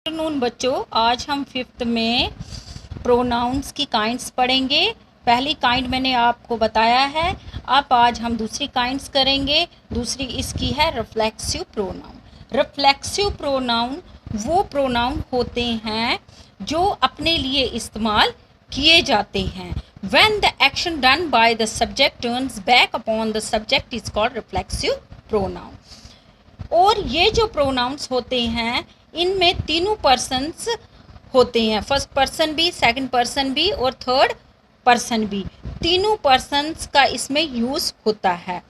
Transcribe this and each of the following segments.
Afternoon बच्चों, आज हम फिफ्थ में प्रोनाउंस की काइंड्स पढ़ेंगे। पहली काइंड मैंने आपको बताया है। अब आज हम दूसरी काइंड्स करेंगे। दूसरी इसकी है रिफ्लेक्सिव प्रोनाउन। रिफ्लेक्सिव प्रोनाउन वो प्रोनाउन होते हैं जो अपने लिए इस्तेमाल किए जाते हैं। When the action done by the subject turns back upon the subject is called reflexive pronoun। और ये जो प्रोनाउंस होते हैं इनमें तीनों पर्सन्स होते हैं, फर्स्ट पर्सन भी, सेकंड पर्सन भी और थर्ड पर्सन भी। तीनों पर्सन्स का इसमें यूज़ होता है।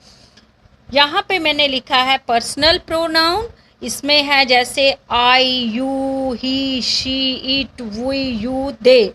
यहाँ पे मैंने लिखा है पर्सनल प्रोनाउन। इसमें है जैसे I, you, he, she, it, we, you, they.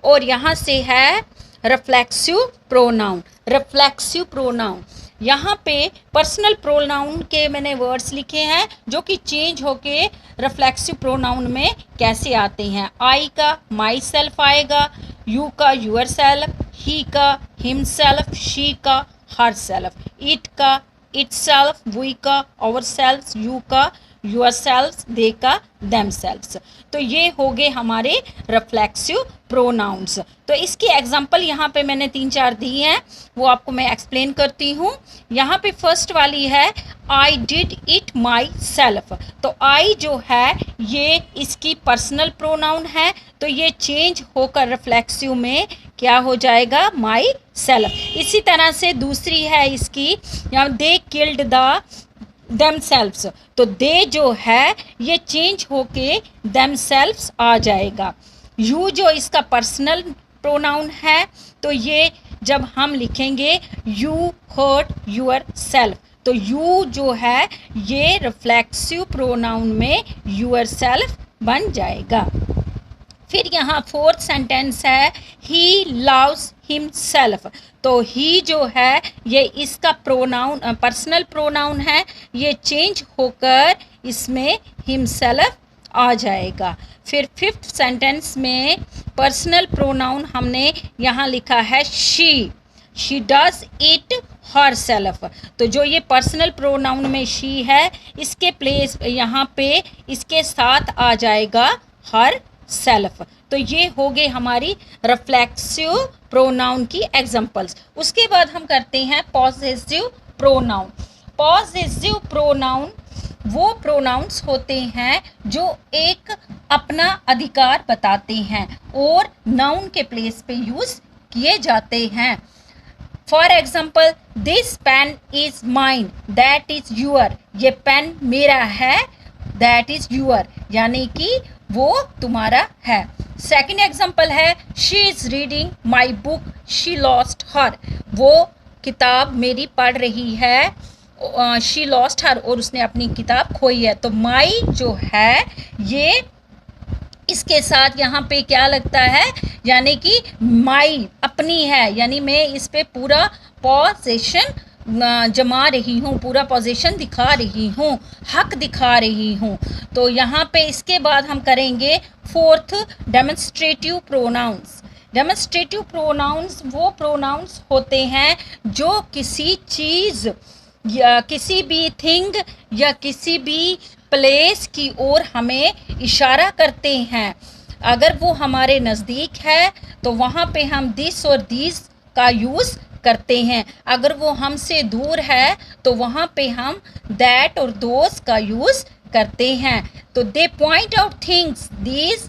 और यहाँ से है रिफ्लेक्सिव प्रोनाउन। रिफ्लेक्सिव प्रोनाउन यहाँ पे पर्सनल प्रोनाउन के मैंने वर्ड्स लिखे हैं जो कि चेंज होके रिफ्लेक्सिव प्रोनाउन में कैसे आते हैं। आई का माई सेल्फ आएगा, यू का यूअर सेल्फ, ही का हिम सेल्फ, शी का हर सेल्फ, इट का इट सेल्फ, वी का आवर सेल्फ, यू का योर सेल्फ, दे का देम सेल्फ। तो ये हो गए हमारे रिफ्लेक्सिव प्रोनाउंस। तो इसकी एग्जांपल यहाँ पे मैंने 3-4 दी हैं, वो आपको मैं एक्सप्लेन करती हूँ। यहाँ पे फर्स्ट वाली है I did it my self. तो आई जो है ये इसकी पर्सनल प्रोनाउन है, तो ये चेंज होकर रिफ्लेक्सिव में क्या हो जाएगा, माई सेल्फ। इसी तरह से दूसरी है इसकी, यहाँ दे किल्ड द themselves। तो दे जो है ये चेंज होके themselves आ जाएगा। यू जो इसका पर्सनल प्रोनाउन है, तो ये जब हम लिखेंगे यू हर्ट यूअर सेल्फ, तो यू जो है ये रिफ्लेक्सिव प्रोनाउन में यूअर सेल्फ बन जाएगा। फिर यहाँ फोर्थ सेंटेंस है ही लव्स हिमसेल्फ। तो ही जो है ये इसका प्रोनाउन पर्सनल प्रोनाउन है, ये चेंज होकर इसमें हिमसेल्फ आ जाएगा। फिर फिफ्थ सेंटेंस में पर्सनल प्रोनाउन हमने यहाँ लिखा है she. She does it her self. तो जो ये पर्सनल प्रोनाउन में शी है, इसके प्लेस यहाँ पे इसके साथ आ जाएगा हर सेल्फ। तो ये हो गए हमारी रिफ्लेक्सिव प्रोनाउन की एग्जांपल्स। उसके बाद हम करते हैं पॉसेसिव प्रोनाउन। पॉसेसिव प्रोनाउन वो प्रोनाउंस होते हैं जो एक अपना अधिकार बताते हैं और नाउन के प्लेस पे यूज किए जाते हैं। For example, this pen is mine, that is your. ये पेन मेरा है, दैट इज यूअर, यानी कि वो तुम्हारा है। सेकेंड एग्जाम्पल है she is reading my book, she lost her. वो किताब मेरी पढ़ रही है, शी लॉस्ट हर, और उसने अपनी किताब खोई है। तो माई जो है ये इसके साथ यहाँ पे क्या लगता है, यानी कि माई अपनी है, यानी मैं इस पे पूरा पॉसेशन जमा रही हूँ, पूरा पोजीशन दिखा रही हूँ, हक दिखा रही हूँ। तो यहाँ पे इसके बाद हम करेंगे fourth demonstrative pronouns. Demonstrative pronouns वो प्रोनाउंस होते हैं जो किसी चीज़ या किसी भी थिंग या किसी भी प्लेस की ओर हमें इशारा करते हैं। अगर वो हमारे नज़दीक है तो वहाँ पे हम दिस और दीज का यूज़ करते हैं। अगर वो हमसे दूर है तो वहाँ पे हम दैट और दोस का यूज़ करते हैं। तो they point out things these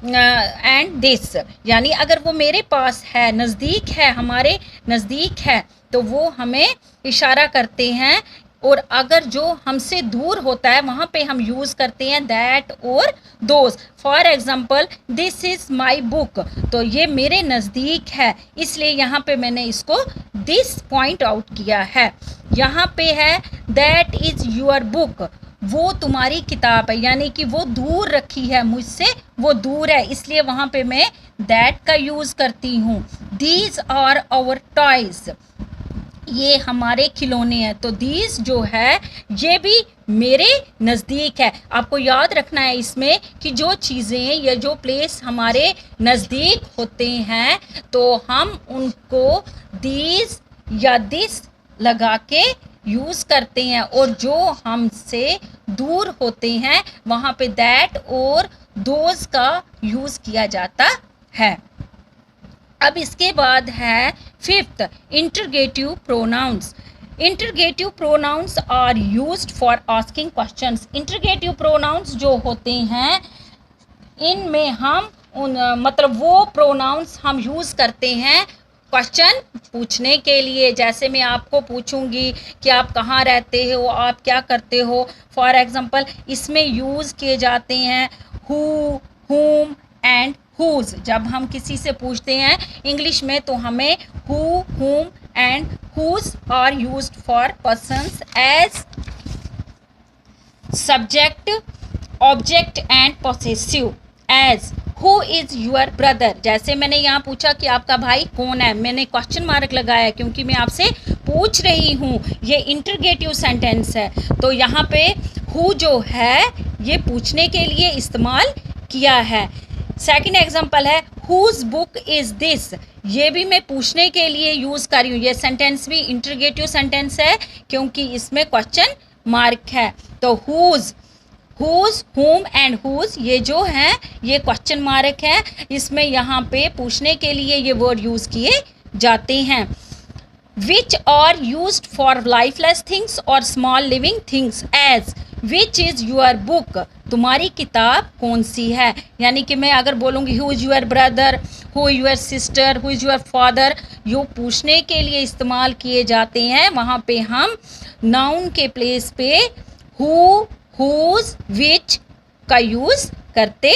and this, यानी अगर वो मेरे पास है, नज़दीक है, हमारे नज़दीक है, तो वो हमें इशारा करते हैं। और अगर जो हमसे दूर होता है वहाँ पे हम यूज़ करते हैं दैट और those. For example, this is my book, तो ये मेरे नज़दीक है, इसलिए यहाँ पे मैंने इसको दिस पॉइंट आउट किया है। यहाँ पे है दैट इज़ योर बुक, वो तुम्हारी किताब है, यानी कि वो दूर रखी है मुझसे, वो दूर है, इसलिए वहाँ पे मैं दैट का यूज़ करती हूँ। दीज आर आवर टॉयज़, ये हमारे खिलौने हैं, तो दीज जो है ये भी मेरे नज़दीक है। आपको याद रखना है इसमें कि जो चीज़ें या जो प्लेस हमारे नज़दीक होते हैं तो हम उनको दीज या दिस लगा के यूज़ करते हैं, और जो हमसे दूर होते हैं वहाँ पे दैट और दोज का यूज़ किया जाता है। अब इसके बाद है fifth, interrogative pronouns. Interrogative pronouns are used for asking questions. Interrogative pronouns जो होते हैं इनमें हम मतलब वो प्रोनाउंस हम यूज़ करते हैं क्वेश्चन पूछने के लिए। जैसे मैं आपको पूछूंगी कि आप कहाँ रहते हो, आप क्या करते हो, फॉर एग्जांपल इसमें यूज़ किए जाते हैं हु, हुम एंड हुज। जब हम किसी से पूछते हैं इंग्लिश में तो हमें who, whom and whose are used for persons as subject, object and possessive. As who is your brother, जैसे मैंने यहाँ पूछा कि आपका भाई कौन है, मैंने क्वेश्चन मार्क लगाया क्योंकि मैं आपसे पूछ रही हूँ, ये इंटरगेटिव सेंटेंस है। तो यहाँ पे हु जो है ये पूछने के लिए इस्तेमाल किया है। सेकंड एग्जांपल है हुज बुक इज़ दिस, ये भी मैं पूछने के लिए यूज़ कर रही हूँ। ये सेंटेंस भी इंटरगेटिव सेंटेंस है क्योंकि इसमें क्वेश्चन मार्क है। तो हुज, हुम एंड हुज ये जो है ये क्वेश्चन मार्क है, इसमें यहाँ पे पूछने के लिए ये वर्ड यूज़ किए जाते हैं। Which are used for lifeless things और small living things. As which is your book, तुम्हारी किताब कौन सी है। यानी कि मैं अगर बोलूँगी who is your brother, who your sister, who is your father, यो पूछने के लिए इस्तेमाल किए जाते हैं। वहाँ पे हम नाउन के प्लेस पे हु, हुज, विच का यूज़ करते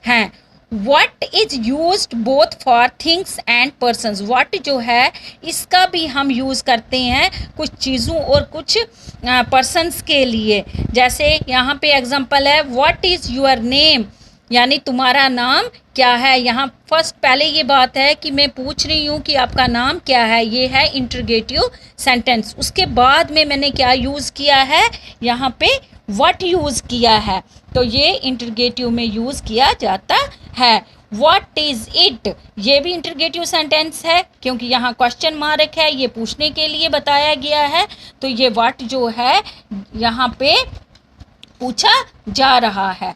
हैं। What is used both for things and persons। What जो है इसका भी हम यूज़ करते हैं कुछ चीज़ों और कुछ पर्सन्स के लिए। जैसे यहाँ पे एग्जांपल है What is your name, यानी तुम्हारा नाम क्या है। यहाँ फर्स्ट पहले ये बात है कि मैं पूछ रही हूँ कि आपका नाम क्या है, ये है इंटरगेटिव सेंटेंस। उसके बाद में मैंने क्या यूज़ किया है, यहाँ पे व्हाट यूज़ किया है, तो ये इंटरगेटिव में यूज़ किया जाता है। व्हाट इज़ इट, ये भी इंटरगेटिव सेंटेंस है क्योंकि यहाँ क्वेश्चन मार्क है, ये पूछने के लिए बताया गया है। तो ये व्हाट जो है यहाँ पे पूछा जा रहा है।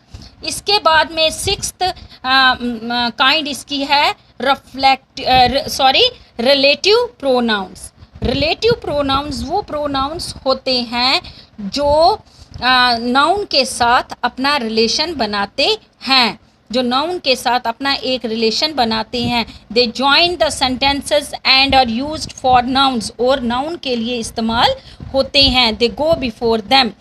इसके बाद में सिक्स्थ काइंड इसकी है रिलेटिव प्रोनाउंस। रिलेटिव प्रोनाउंस वो प्रोनाउंस होते हैं जो नाउन के साथ अपना रिलेशन बनाते हैं, जो नाउन के साथ अपना एक रिलेशन बनाते हैं। They join the sentences and are used for nouns, और नाउन के लिए इस्तेमाल होते हैं। They go before them.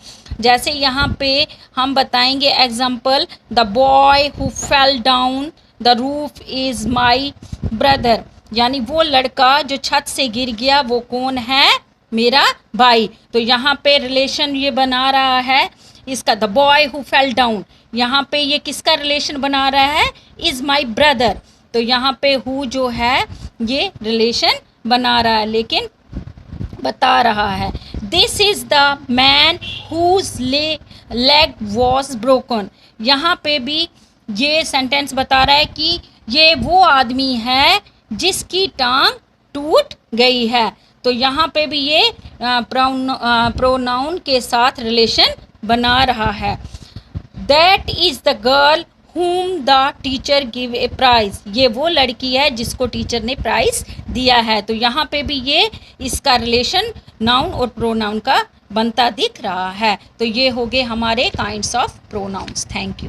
जैसे यहाँ पे हम बताएंगे example the boy who fell down the roof is my brother, यानी वो लड़का जो छत से गिर गया वो कौन है, मेरा भाई। तो यहाँ पे रिलेशन ये बना रहा है इसका, the boy who fell down, यहाँ पे ये किसका रिलेशन बना रहा है, इज़ माई ब्रदर। तो यहाँ पे हु जो है ये रिलेशन बना रहा है लेकिन बता रहा है। This is the man whose leg was broken, यहाँ पे भी ये सेंटेंस बता रहा है कि ये वो आदमी है जिसकी टांग टूट गई है। तो यहाँ पे भी ये प्रोनाउन के साथ रिलेशन बना रहा है। That is the girl whom the teacher give a prize, ये वो लड़की है जिसको टीचर ने प्राइज़ दिया है। तो यहाँ पे भी ये इसका रिलेशन नाउन और प्रोनाउन का बनता दिख रहा है। तो ये हो गए हमारे kinds of pronouns. Thank you.